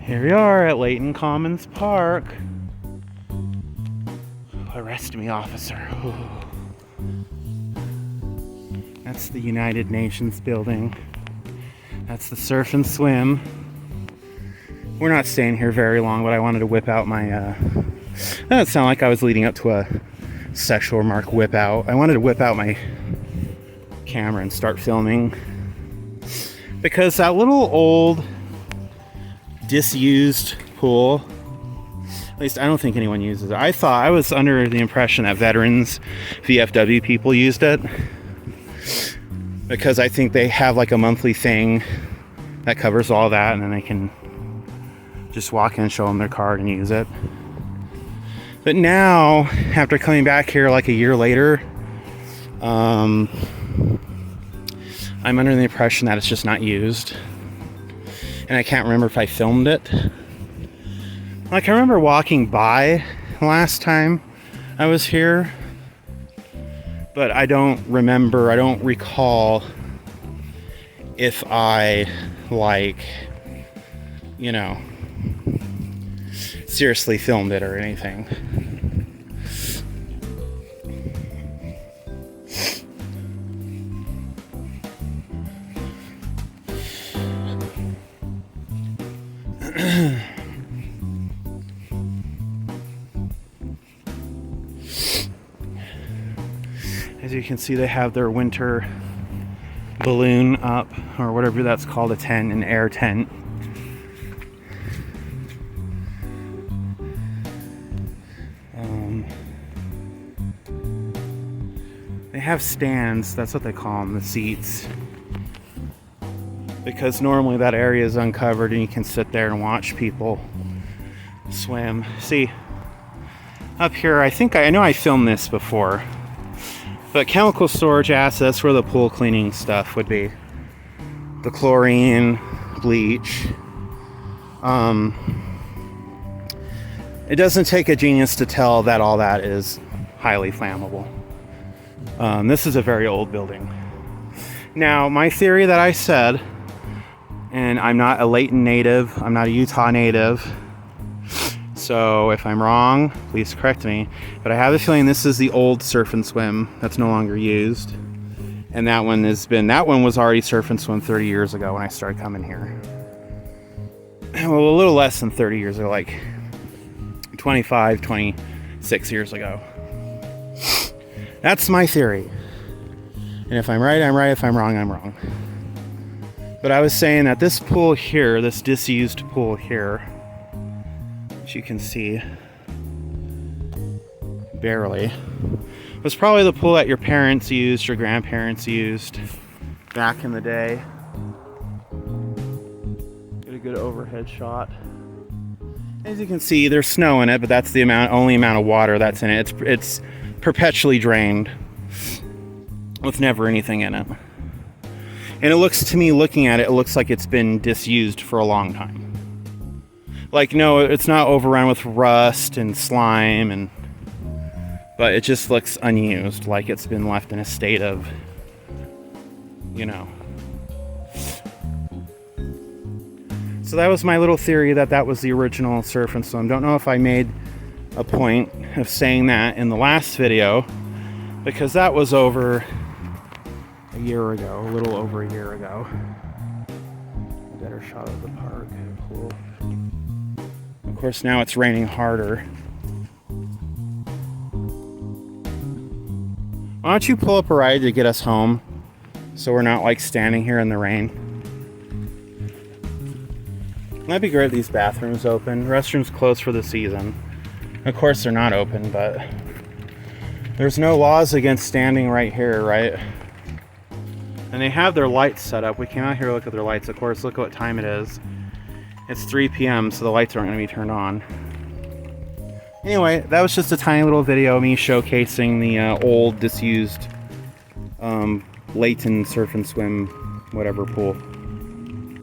Here we are at Layton Commons Park. Arrest me, officer. That's the United Nations building. That's the surf and swim. We're not staying here very long, but I wanted to whip out my, that doesn't sound like I was leading up to a sexual remark whip out. I wanted to whip out my camera and start filming. Because that little old, disused pool, at least I don't think anyone uses it. I was under the impression that veterans, VFW people used it. Because I think they have like a monthly thing that covers all that, and then they can just walk in, show them their card, and use it. But now, after coming back here like a year later, I'm under the impression that it's just not used. And I can't remember if I filmed it. Like, I remember walking by last time I was here, but I don't recall if I, like, you know, seriously filmed it or anything. As you can see, they have their winter balloon up, or whatever that's called, a tent, an air tent. They have stands, that's what they call them, the seats. Because normally that area is uncovered and you can sit there and watch people swim. See, up here, I know I filmed this before, but chemical storage assets where the pool cleaning stuff would be. The chlorine, bleach. It doesn't take a genius to tell that all that is highly flammable. This is a very old building. Now, my theory that I said, and I'm not a Layton native, I'm not a Utah native, so if I'm wrong, please correct me, but I have a feeling this is the old surf and swim that's no longer used. And that one was already surf and swim 30 years ago when I started coming here. Well, a little less than 30 years ago, like 25, 26 years ago. That's my theory. And if I'm right, I'm right. If I'm wrong, I'm wrong. But I was saying that this pool here, this disused pool here, as you can see, barely, was probably the pool that your parents used, your grandparents used back in the day. Get a good overhead shot. As you can see, there's snow in it, but that's the only amount of water that's in it. It's perpetually drained with never anything in it. And it looks to me, looking at it, it looks like it's been disused for a long time. Like, no, it's not overrun with rust and slime, but it just looks unused, like it's been left in a state of, you know. So that was my little theory that was the original surf and swim. Don't know if I made a point of saying that in the last video, because that was over a year ago, a little over a year ago. A better shot of the park. Cool. Of course, now it's raining harder. Why don't you pull up a ride to get us home so we're not like standing here in the rain? That'd be great if these bathrooms open. Restrooms closed for the season. Of course they're not open, but there's no laws against standing right here, right? And they have their lights set up. We came out here to look at their lights. Of course, look at what time it is. It's 3 p.m., so the lights aren't going to be turned on. Anyway, that was just a tiny little video of me showcasing the old, disused Layton surf and swim, whatever pool.